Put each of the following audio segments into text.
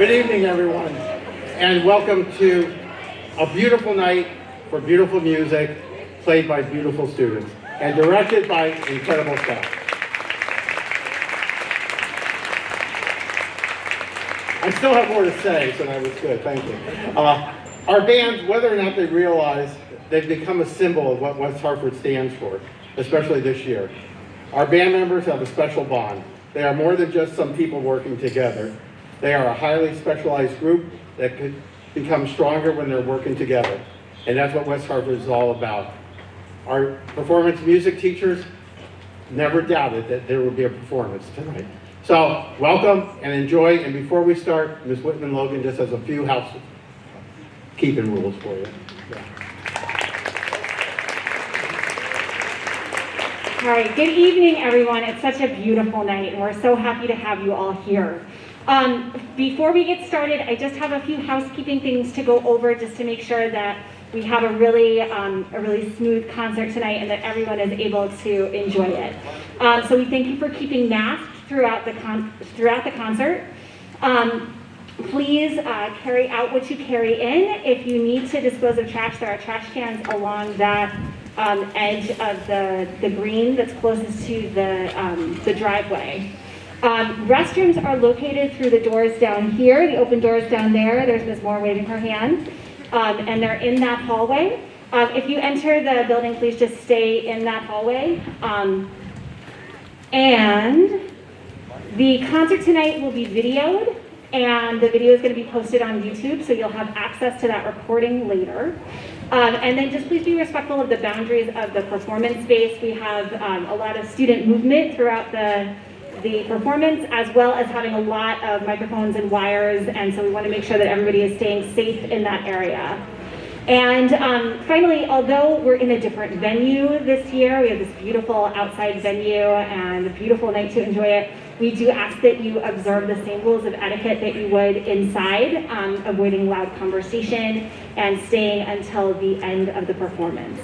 Good evening, everyone, and welcome to a beautiful night for beautiful music played by beautiful students and directed by incredible staff. I still have more to say, so that was good, thank you. Our bands, whether or not they realize, they've become a symbol of what West Hartford stands for, especially this year. Our band members have a special bond. They are more than just some people working together. They are a highly specialized group that could become stronger when they're working together. And that's what West Hartford is all about. Our performance music teachers never doubted that there would be a performance tonight. So welcome and enjoy. And before we start, Ms. Whitman Logan just has a few housekeeping rules for you. Yeah. All right, good evening, everyone. It's such a beautiful night, and we're so happy to have you all here. Before we get started, I just have a few housekeeping things to go over just to make sure that we have a really smooth concert tonight and that everyone is able to enjoy it. So we thank you for keeping masks throughout the concert. Please carry out what you carry in. If you need to dispose of trash, there are trash cans along that edge of the green that's closest to the driveway. Restrooms are located through the doors down here, the open doors down there. There's Ms. Moore waving her hand, and they're in that hallway. If you enter the building, please just stay in that hallway. And the concert tonight will be videoed, and the video is going to be posted on YouTube, so you'll have access to that recording later. And then just please be respectful of the boundaries of the performance space. We have a lot of student movement throughout the performance, as well as having a lot of microphones and wires, and so we want to make sure that everybody is staying safe in that area. And finally, although we're in a different venue this year, we have this beautiful outside venue and a beautiful night to enjoy it, we do ask that you observe the same rules of etiquette that you would inside, avoiding loud conversation and staying until the end of the performance.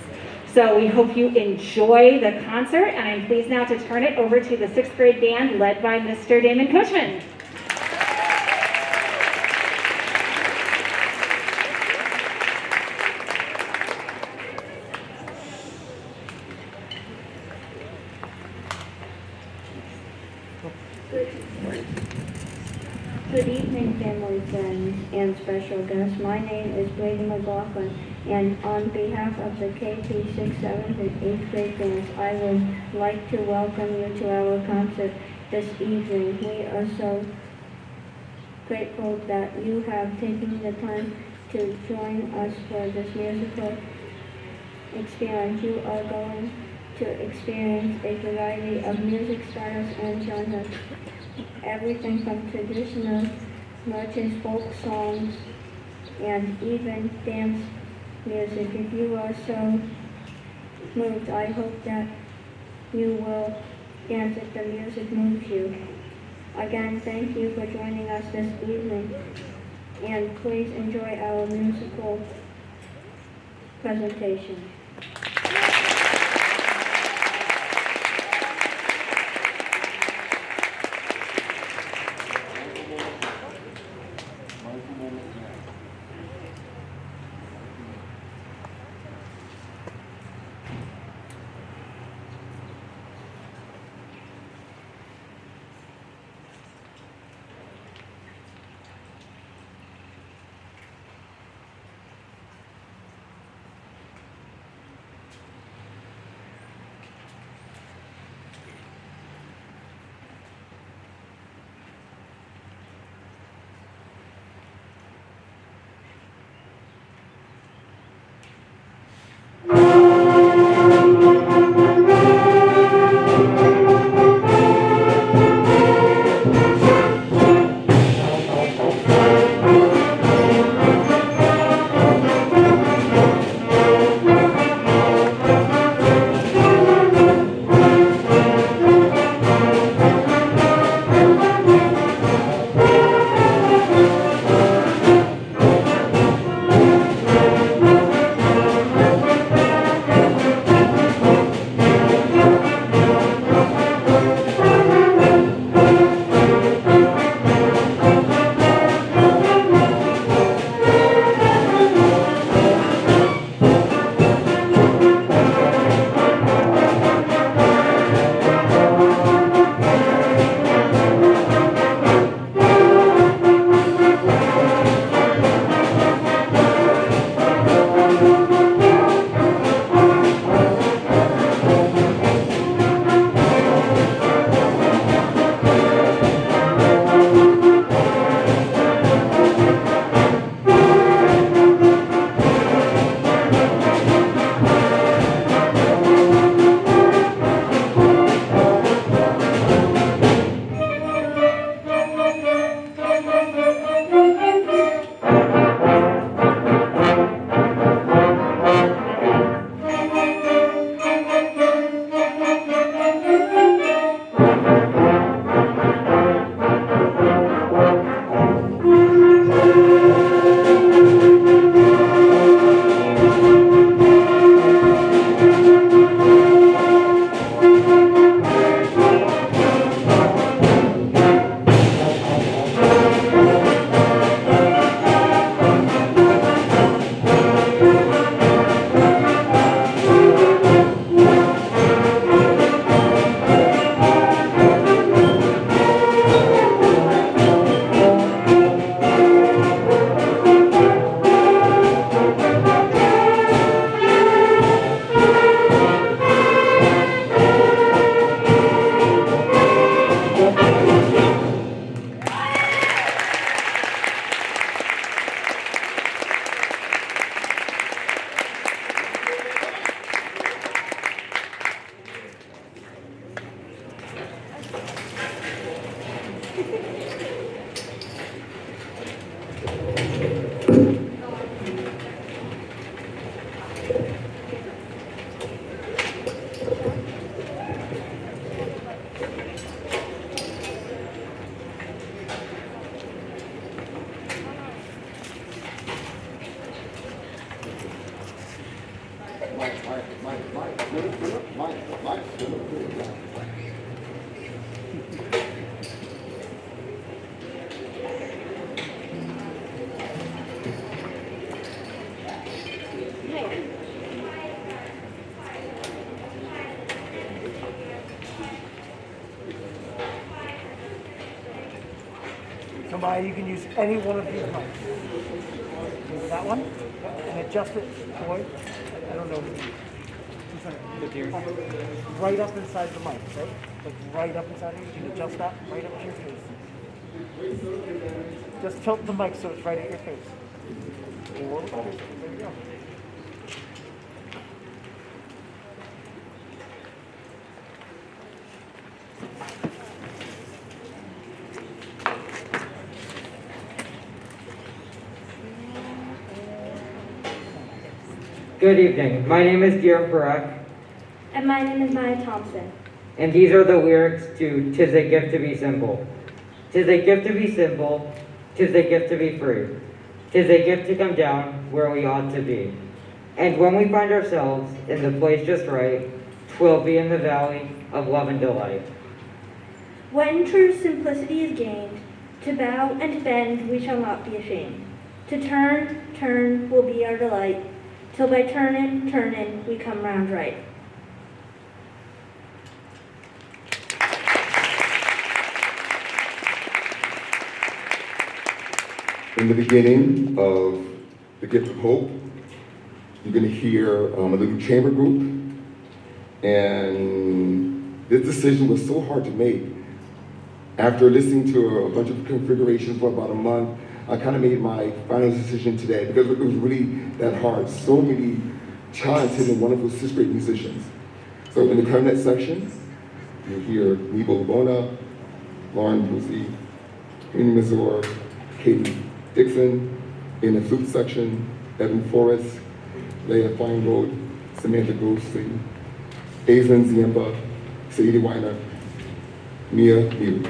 So we hope you enjoy the concert, and I'm pleased now to turn it over to the 6th grade band led by Mr. Damon Coachman. Good evening, family, friends, and special guests. My name is Brady McLaughlin, and on behalf of the KP 6th, 7th, and 8th grade bands, I would like to welcome you to our concert this evening. We are so grateful that you have taken the time to join us for this musical experience. You are going to experience a variety of music styles and genres. Everything from traditional marches, folk songs, and even dance music. If you are so moved, I hope that you will dance if the music moves you. Again, thank you for joining us this evening, and please enjoy our musical presentation. So Maya, you can use any one of these mics. Maybe that one, and adjust it, boy. I don't know. Right up inside the mic, right? Like right up inside of you. You can adjust that right up to your face. Just tilt the mic so it's right at your face. Or, there you go. Good evening. My name is Guillaume Perec, And my name is Maya Thompson. and these are the lyrics to "'Tis a Gift to Be Simple." 'Tis a gift to be simple, 'tis a gift to be free. 'Tis a gift to come down where we ought to be. And when we find ourselves in the place just right, 'twill be in the valley of love and delight. When true simplicity is gained, to bow and bend we shall not be ashamed. To turn will be our delight, till by turnin' we come round right. In the beginning of The Gift of Hope, you're going to hear a little chamber group. And this decision was so hard to make. After listening to a bunch of configurations for about a month, I kind of made my final decision today because it was really that hard. So many talented and wonderful sixth-grade musicians. So in the clarinet section, you'll hear Nebo Bona, Lauren Brucey, Amy Mazur, Katie Dixon. In the flute section, Evan Forrest, Leah Feingold, Samantha Goldstein, Aislinn Ziemba, Sadie Weiner, Mia Mew.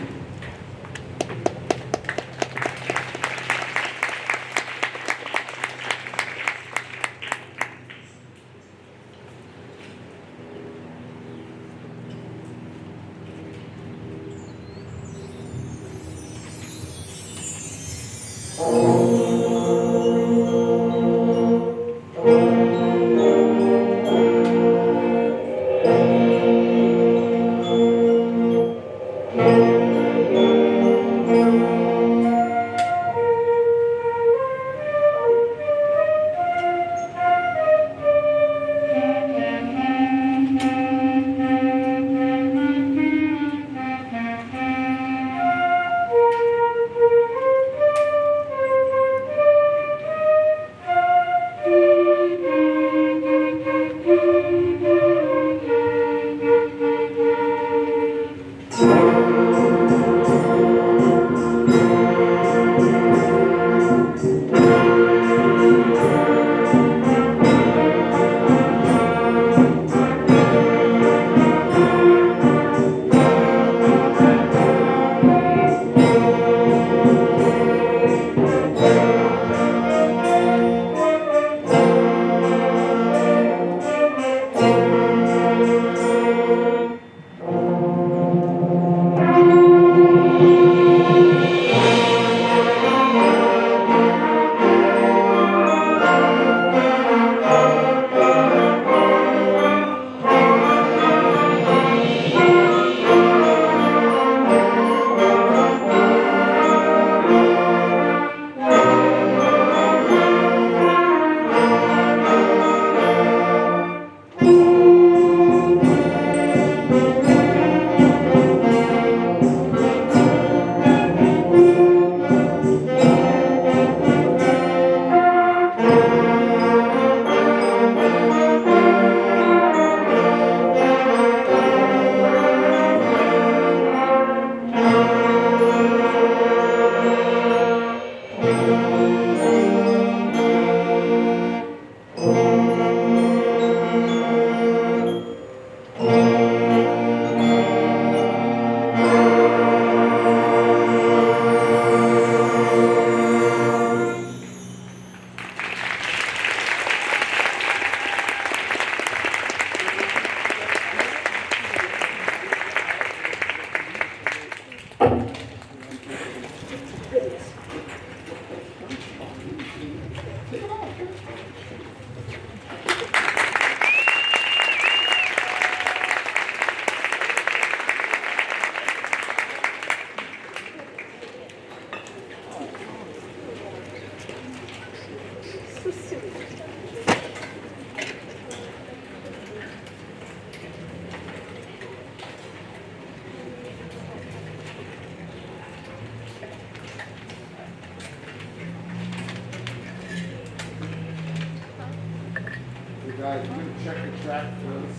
guys, we're gonna check the track first.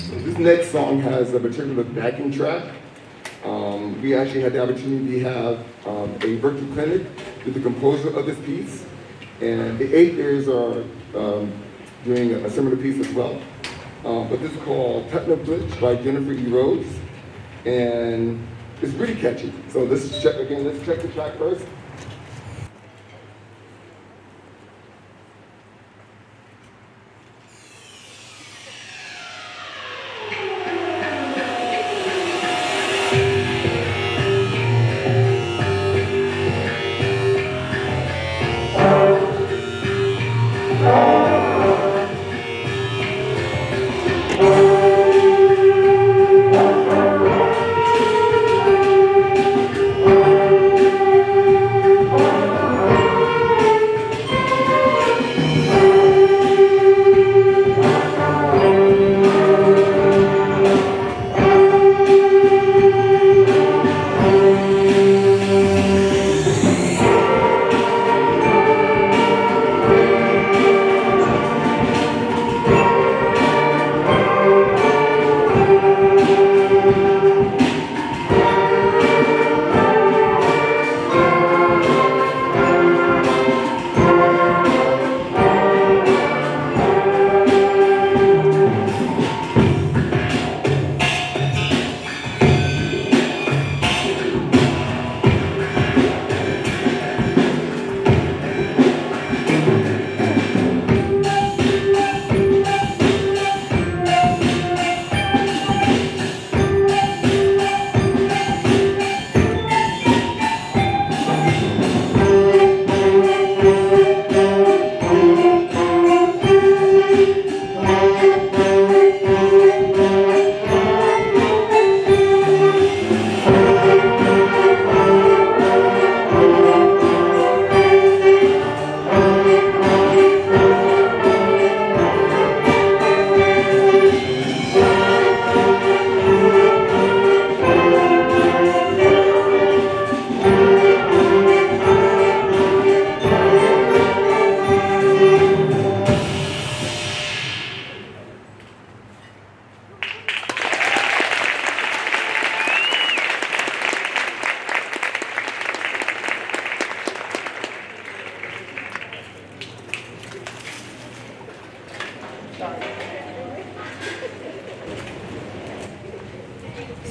So this next song has a particular backing track. We actually had the opportunity to have a virtual clinic with the composer of this piece, and the 8th graders are doing a similar piece as well. But this is called Techno Glitch by Jennifer E. Rose, and it's really catchy. So let's check the track first.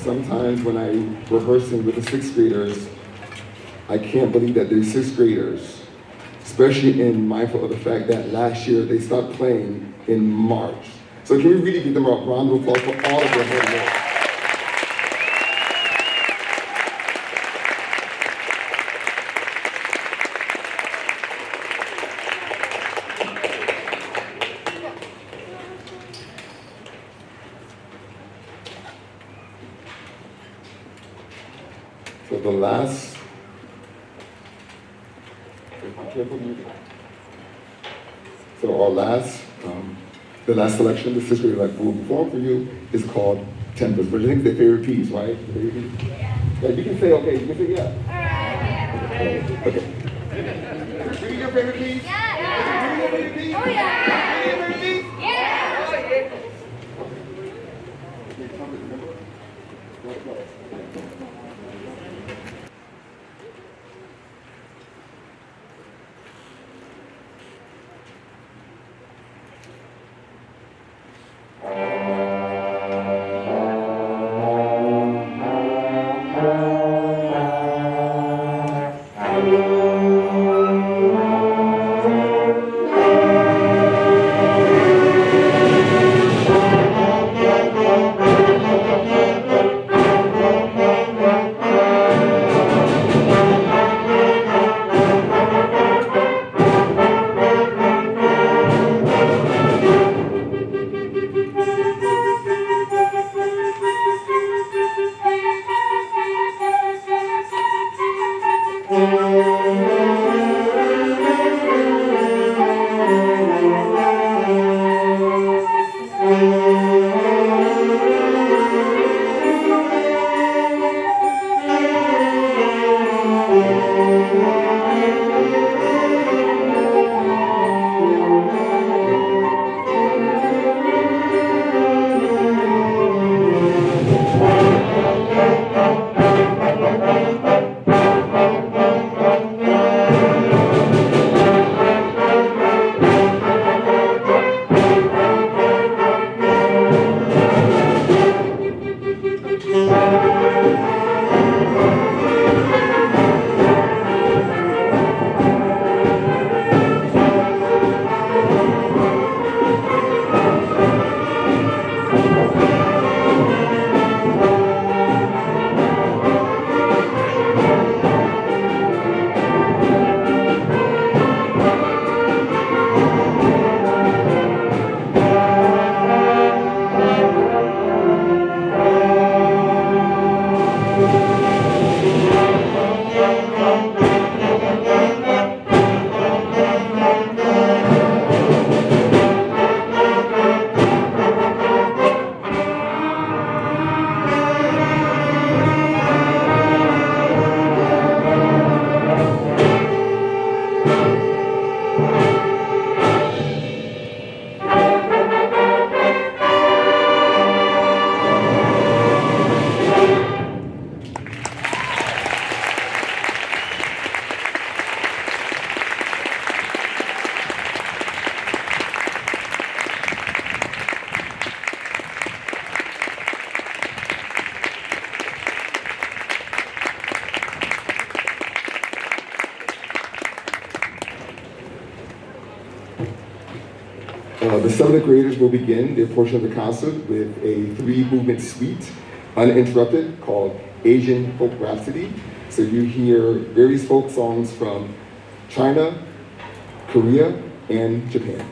Sometimes when I'm rehearsing with the 6th graders, I can't believe that they're 6th graders, especially in mindful of the fact that last year they stopped playing in March. So can we really give them a round of applause for all of their hard work? So the last, so our last, the last selection, the 6th grade like will perform for you is called Tempest, which I think is their favorite piece, right? Favorite piece? Yeah, you can say okay, you can say yeah. Okay. Really your favorite piece? Yeah. Really your favorite piece? Oh yeah. Really your favorite piece? Yeah. Okay, Tempest, remember? Let's go. Thank you. The 7th graders will begin their portion of the concert with a 3-movement suite, uninterrupted, called Asian Folk Rhapsody. So you hear various folk songs from China, Korea, and Japan.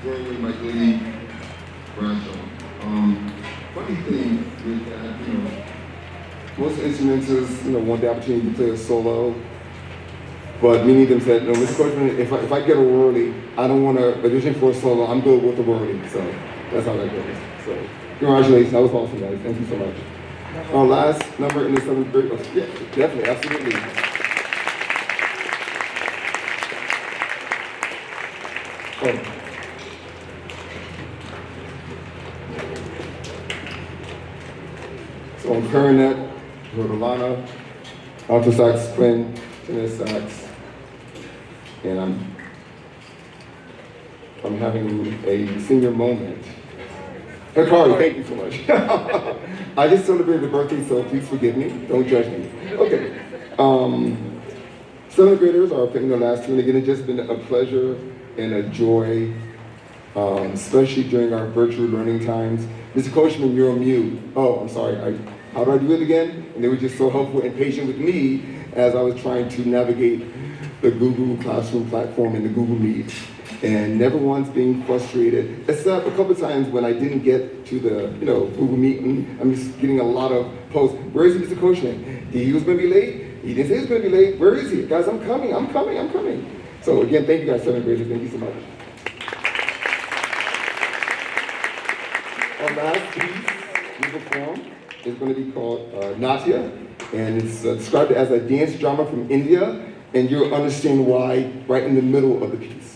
with my lady Bradshaw. Funny thing with that, most instruments, want the opportunity to play a solo, but many of them said, no, Mr. Coachman, if I get a royalty, I don't want to audition for a solo, I'm good with the royalty, so that's how that goes. So, congratulations, that was awesome, guys, thank you so much. Our last number in the 7th grade, yeah, definitely, absolutely. Oh. So on clarinet, Rodolana, alto sax, Quinn, tenor sax, and I'm having a senior moment. Hikari, thank you so much. I just celebrated a birthday, so please forgive me. Don't judge me. Okay. Seventh graders are picking their last tune. Again, it's just been a pleasure and a joy, especially during our virtual learning times. Mr. Coachman, you're on mute. Oh, I'm sorry. How do I do it again? And they were just so helpful and patient with me as I was trying to navigate the Google Classroom platform and the Google Meet. And never once being frustrated, except a couple of times when I didn't get to the Google Meet. I'm just getting a lot of posts. Where is Mr. Coachman? He was going to be late. He didn't say he was going to be late. Where is he? Guys, I'm coming. So again, thank you guys, seventh graders. Thank you so much. Our last piece we perform is going to be called Natya, and it's described as a dance drama from India, and you'll understand why right in the middle of the piece.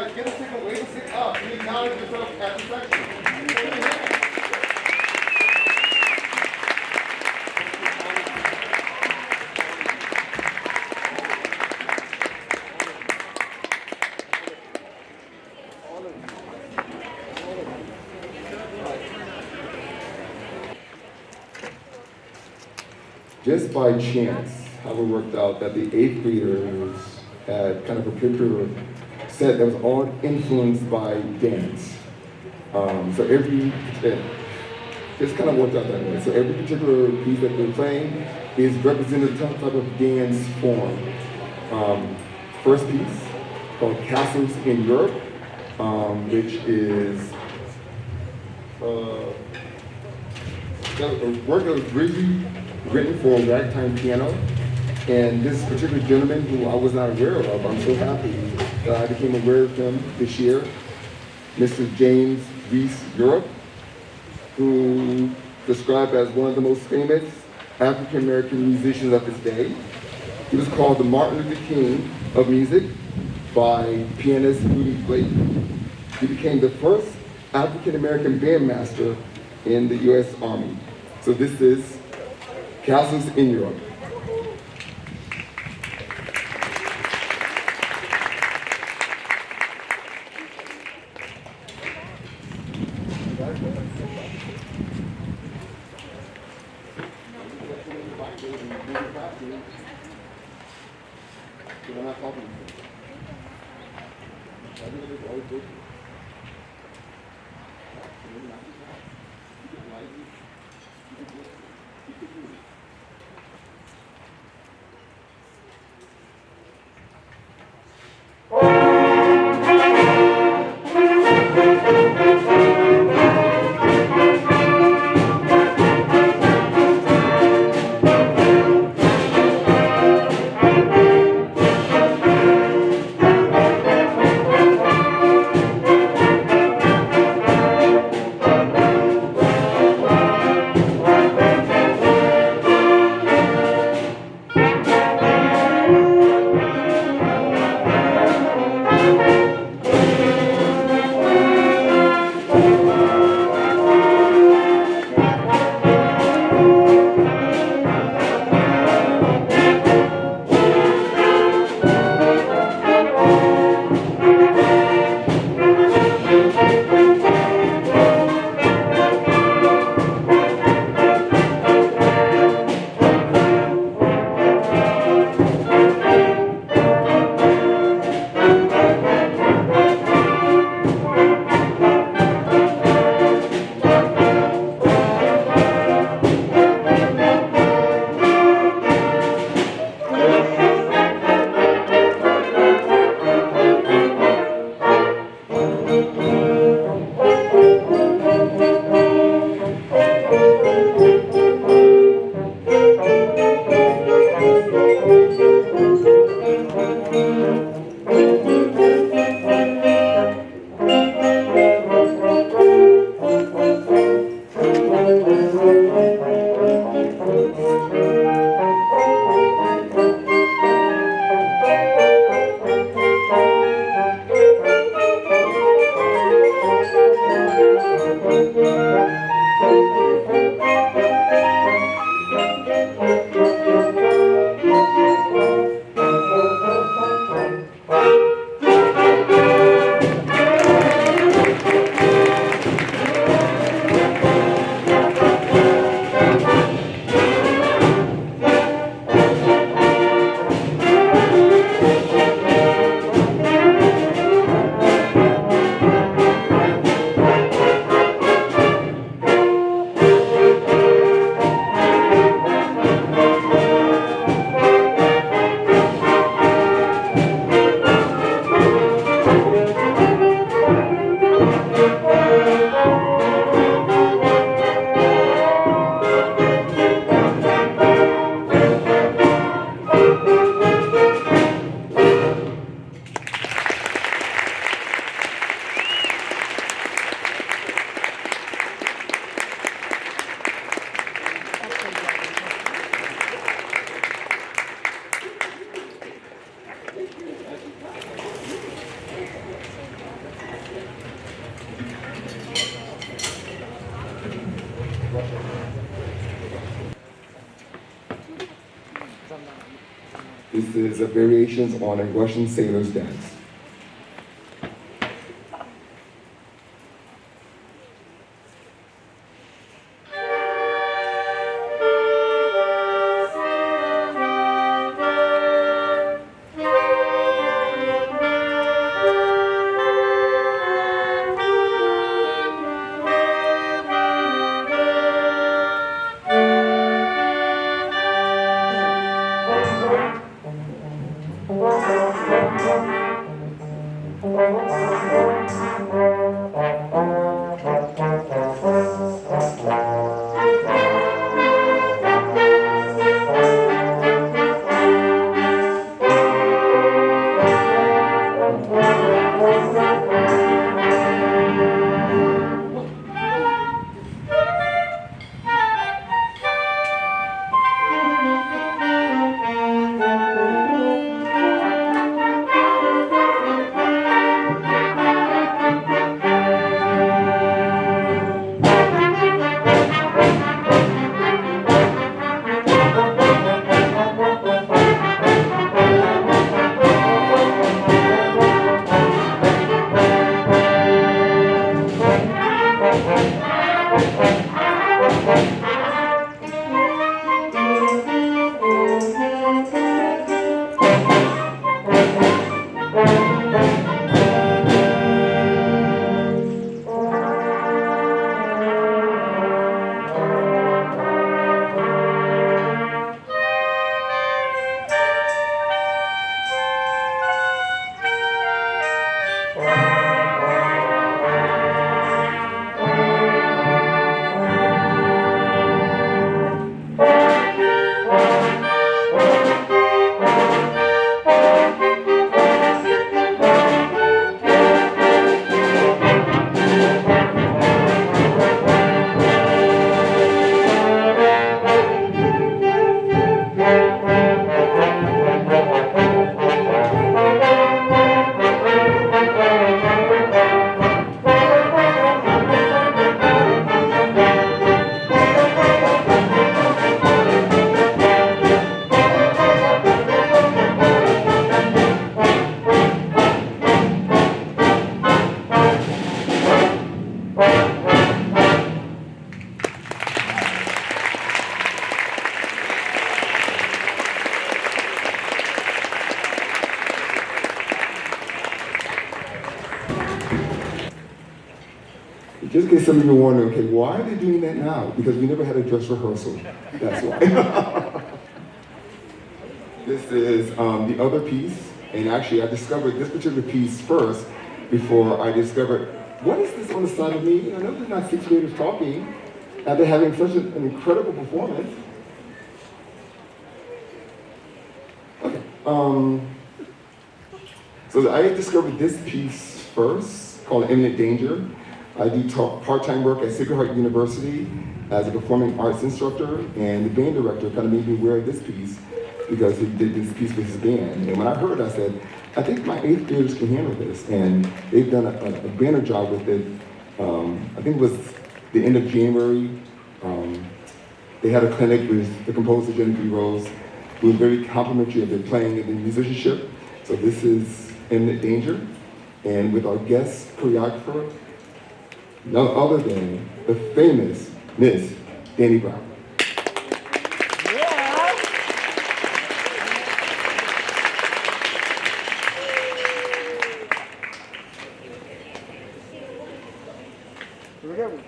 guys, get a stick and wave a stick up and acknowledge yourself at the section. Just by chance, how it worked out that the 8th graders had kind of a particular set that was all influenced by dance. So just kind of worked out that way. So every particular piece that they're playing is represented some type of dance form. First piece called Castles in Europe, which is a work that was originally written for ragtime piano. And this particular gentleman who I was not aware of, I'm so happy that I became aware of him this year, Mr. James Reese Europe, who described as one of the most famous African-American musicians of his day. He was called the Martin Luther King of music by pianist Rudy Blake. He became the first African-American bandmaster in the U.S. Army. So this is Castles in Europe. This is a variations on a Russian sailor's dance. Just in case some of you are wondering, okay, why are they doing that now? Because we never had a dress rehearsal. That's why. This is the other piece, and actually I discovered this particular piece first before I discovered, what is this on the side of me? I know they're not sixth graders talking, and they're having such an incredible performance. Okay. So I discovered this piece first, called Imminent Danger. I do part-time work at Sacred Heart University as a performing arts instructor, and the band director kind of made me wear this piece because he did this piece with his band. And when I heard it, I said, I think my 8th graders can handle this. And they've done a banner job with it. I think it was the end of January. They had a clinic with the composer, Jennifer Rose, who was very complimentary of their playing and their musicianship. So this is Imminent Danger. And with our guest choreographer, none other than the famous Miss Danny Brown. Here we go.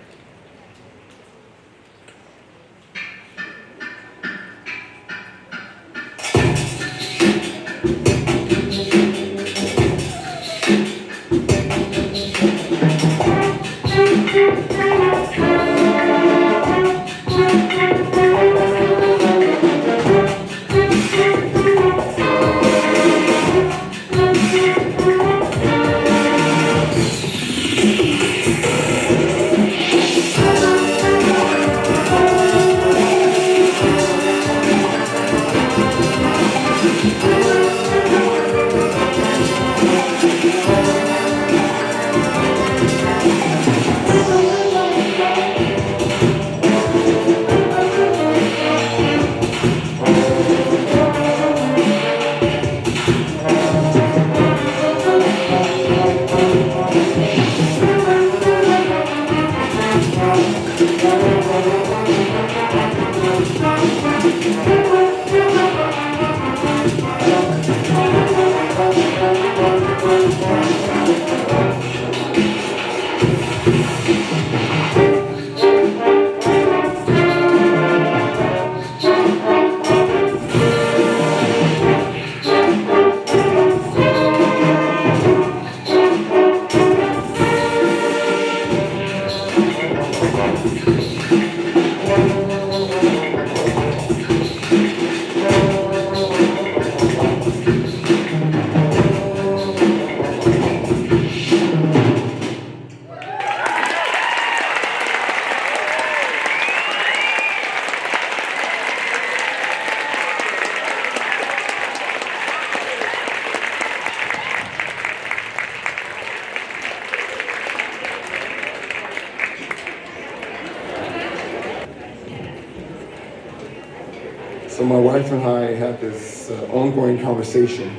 So my wife and I had this ongoing conversation.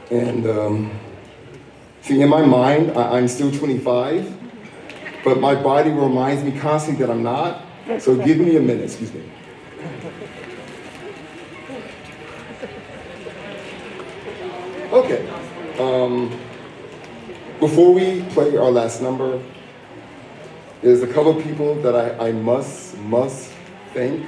And see, in my mind, I'm still 25, but my body reminds me constantly that I'm not. So give me a minute, excuse me. Okay. Before we play our last number, there's a couple of people that I must thank.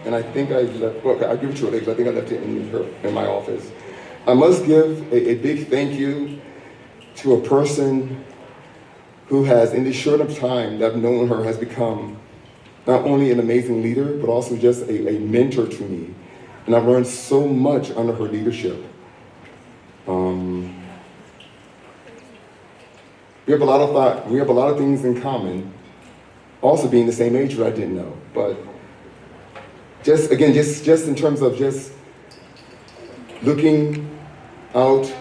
And I think I left, well, I'll give it to her later, because I think I left it in my office. I must give a big thank you to a person who has, in this short of time that I've known her, has become not only an amazing leader, but also just a mentor to me. And I've learned so much under her leadership. We have a lot of things in common. Also being the same age, but I didn't know. But just in terms of just looking out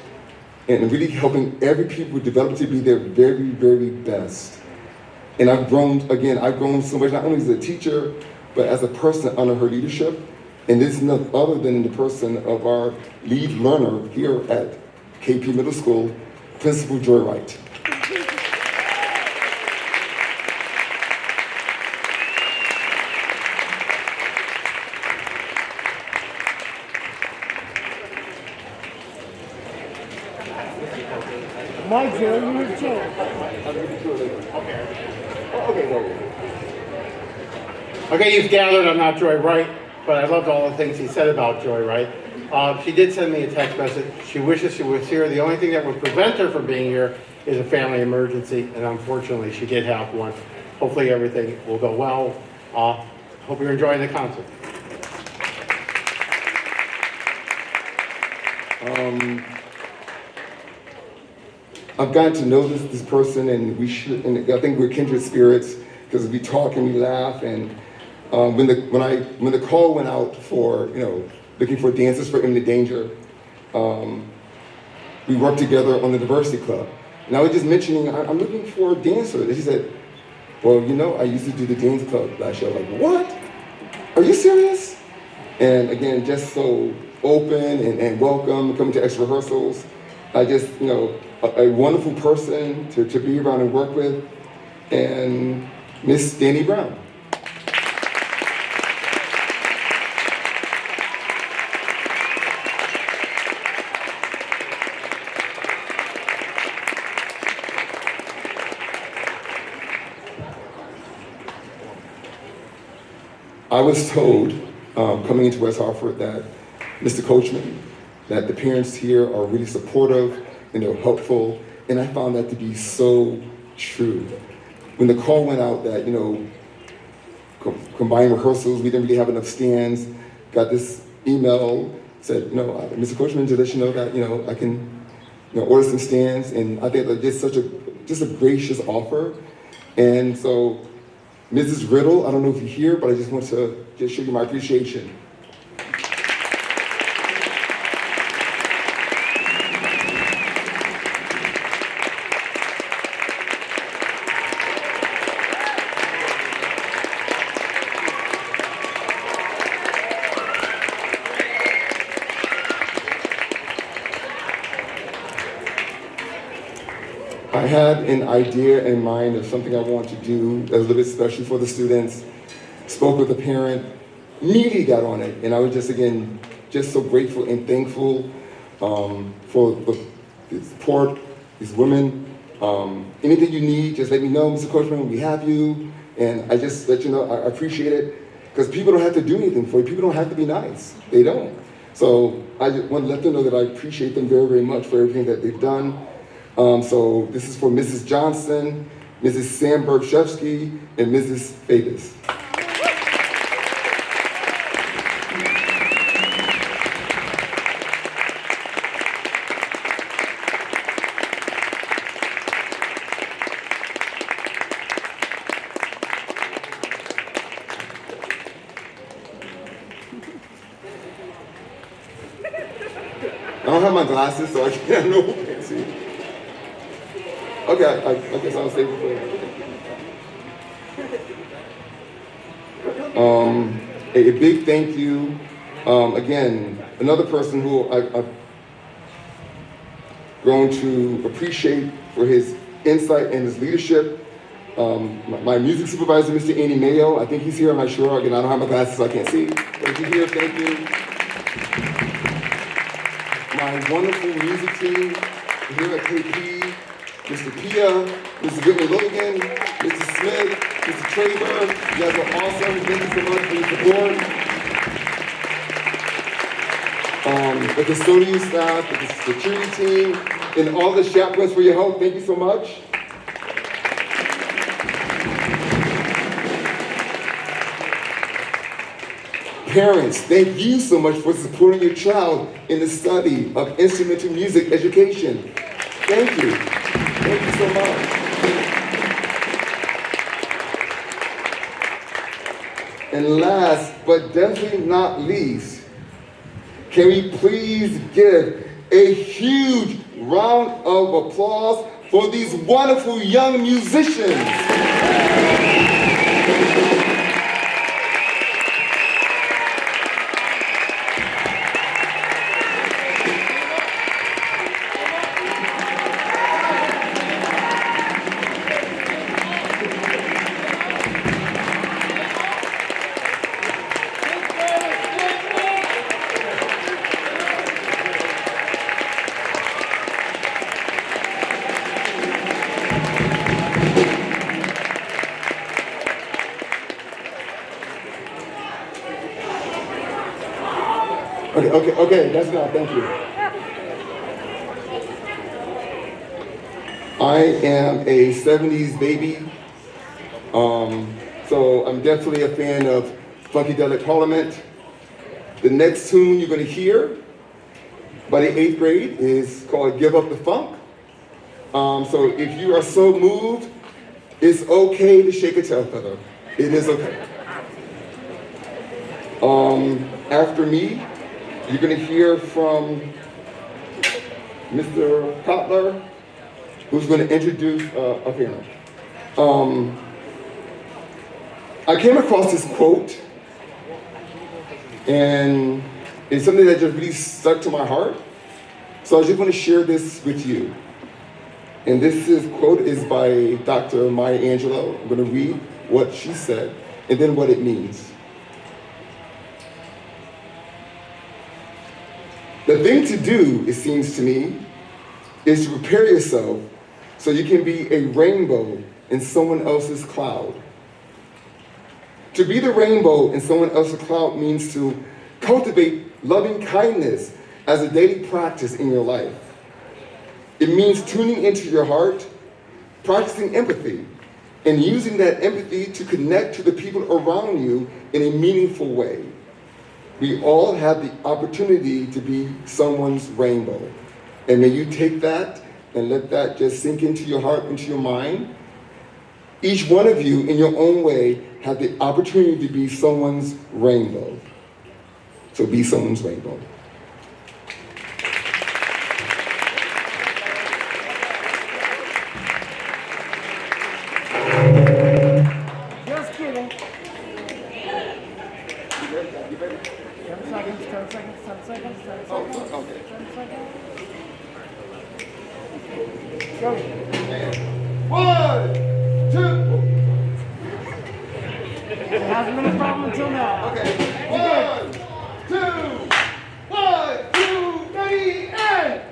and really helping every people develop to be their very, very best. And I've grown so much, not only as a teacher, but as a person under her leadership. And this is none other than in the person of our lead learner here at KP Middle School, Principal Joy Wright. My Joy, your Joy. Okay, you've gathered, I'm not Joy Wright, but I loved all the things he said about Joy Wright. She did send me a text message. She wishes she was here. The only thing that would prevent her from being here is a family emergency, and unfortunately she did have one. Hopefully everything will go well. Hope you're enjoying the concert. I've gotten to know this person, and I think we're kindred spirits because we talk and we laugh. And when the call went out for looking for dancers for Imminent Danger, we worked together on the Diversity Club. And I was just mentioning, I'm looking for a dancer. And she said, well, I used to do the dance club last year. I'm like, what? Are you serious? And again, just so open and welcome, coming to extra rehearsals. I just, a wonderful person to be around and work with, and Miss Danny Brown. I was told, coming into West Hartford, that Mr. Coachman, that the parents here are really supportive and they're helpful, and I found that to be so true. When the call went out that, combined rehearsals, we didn't really have enough stands, got this email, said, Mr. Coachman, to let you know that, I can, order some stands, and I think that just a gracious offer. And so, Mrs. Riddle, I don't know if you're here, but I just want to just show you my appreciation. I had an idea in mind of something I want to do that's a little bit special for the students. Spoke with a parent, immediately got on it, and I was just, again, just so grateful and thankful for the support, these women. Anything you need, just let me know, Mr. Coachman, we have you. And I just let you know, I appreciate it, because people don't have to do anything for you. People don't have to be nice. They don't. So I just want to let them know that I appreciate them very, very much for everything that they've done. So this is for Mrs. Johnson, Mrs. Sandberg-Shevsky, and Mrs. Favis. I don't have my glasses, so I can't see. Okay, I guess I'll save it for a big thank you. Again, another person who I've grown to appreciate for his insight and his leadership. My music supervisor, Mr. Andy Mayo, I think he's here, I'm not sure. Again, I don't have my glasses, so I can't see. But if you're here, thank you. My wonderful music team here at KP, Mr. Pia, Mr. Whitney Logan, Mr. Smith, Mr. Traber. You guys are awesome. Thank you so much for your support. The custodian staff, the security team, and all the chaperones for your help. Thank you so much. Parents, thank you so much for supporting your child in the study of instrumental music education. Thank you. Thank you so much. And last, but definitely not least, can we please give a huge round of applause for these wonderful young musicians. Okay, that's enough, thank you. I am a 70s baby, so I'm definitely a fan of Funkadelic Parliament. The next tune you're gonna hear by the 8th grade is called Give Up the Funk. So if you are so moved, it's okay to shake a tail feather. It is okay. After me, you're going to hear from Mr. Kotler, who's going to introduce a panel. I came across this quote, and it's something that just really stuck to my heart. So I just want to share this with you. And quote is by Dr. Maya Angelou. I'm going to read what she said and then what it means. The thing to do, it seems to me, is to prepare yourself so you can be a rainbow in someone else's cloud. To be the rainbow in someone else's cloud means to cultivate loving kindness as a daily practice in your life. It means tuning into your heart, practicing empathy, and using that empathy to connect to the people around you in a meaningful way. We all have the opportunity to be someone's rainbow. And may you take that and let that just sink into your heart, into your mind. Each one of you, in your own way, have the opportunity to be someone's rainbow. So be someone's rainbow. Just kidding. 10 seconds, 10 seconds, 10 seconds, 10 seconds. Oh, okay. 10 seconds. Go. It hasn't been a problem until now. Okay. 1, 2, 3, and.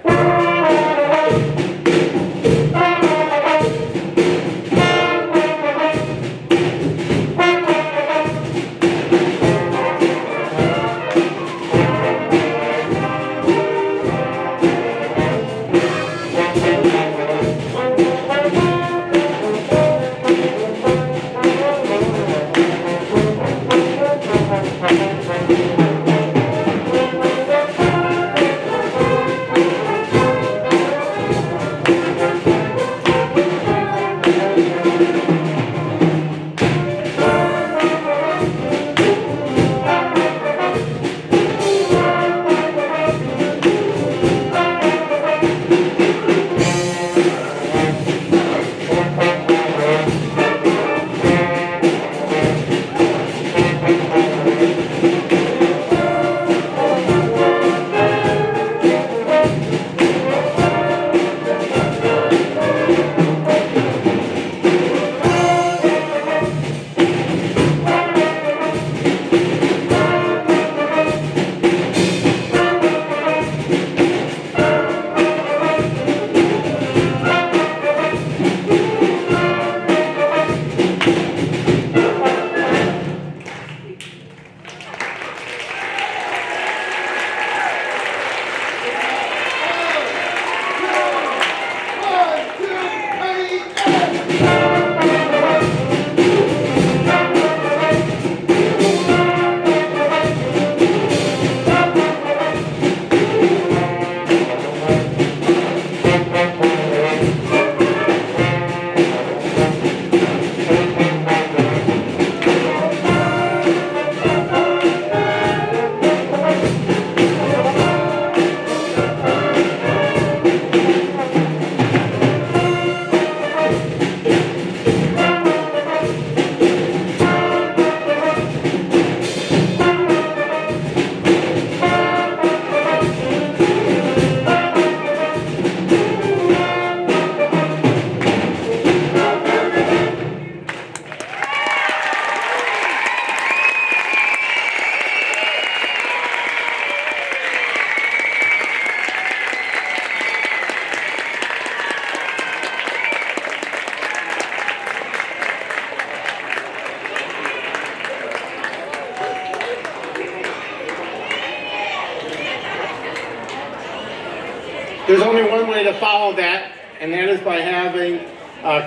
There's only one way to follow that, and that is by having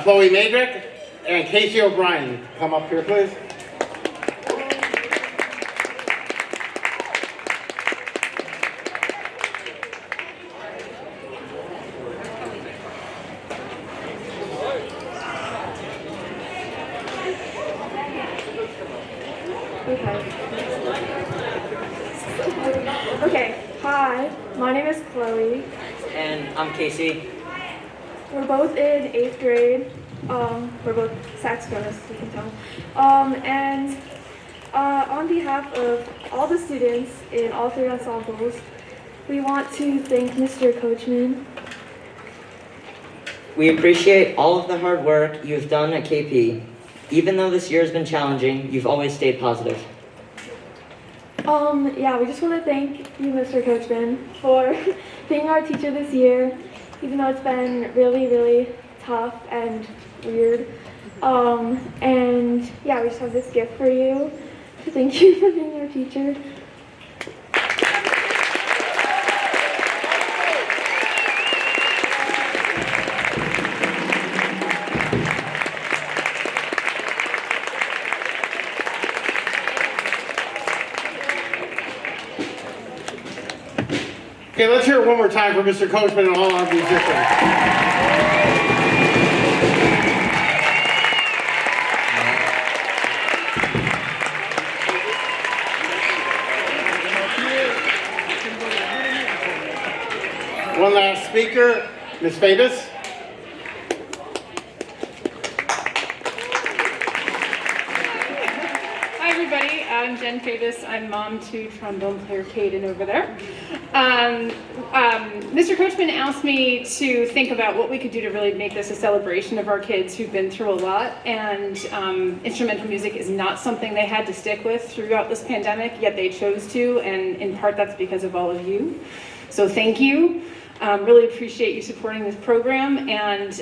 Chloe Madrick and Casey O'Brien come up here, please. Okay, hi, my name is Chloe. And I'm Casey. We're both in 8th grade. We're both saxophonists, you can tell. On behalf of all the students in all 3 ensembles, we want to thank Mr. Coachman. We appreciate all of the hard work you've done at KP. Even though this year has been challenging, you've always stayed positive. Yeah, we just want to thank you, Mr. Coachman, for being our teacher this year, even though it's been really, really tough and weird. And yeah, we just have this gift for you to thank you for being our teacher. Okay, let's hear it one more time for Mr. Coachman and all our musicians. One last speaker, Ms. Favis. Hi everybody, I'm Jen Favis. I'm mom to trombone player Caden over there. Mr. Coachman asked me to think about what we could do to really make this a celebration of our kids who've been through a lot, and instrumental music is not something they had to stick with throughout this pandemic, yet they chose to, and in part that's because of all of you. So thank you. Really appreciate you supporting this program, and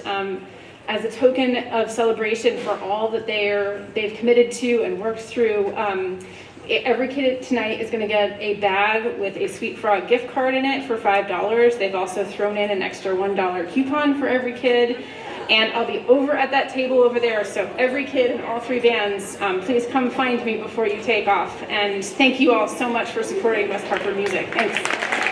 as a token of celebration for all that they've committed to and worked through, every kid tonight is going to get a bag with a Sweet Frog gift card in it for $5. They've also thrown in an extra $1 coupon for every kid. And I'll be over at that table over there, so every kid in all 3 bands, please come find me before you take off. And thank you all so much for supporting West Hartford Music. Thanks.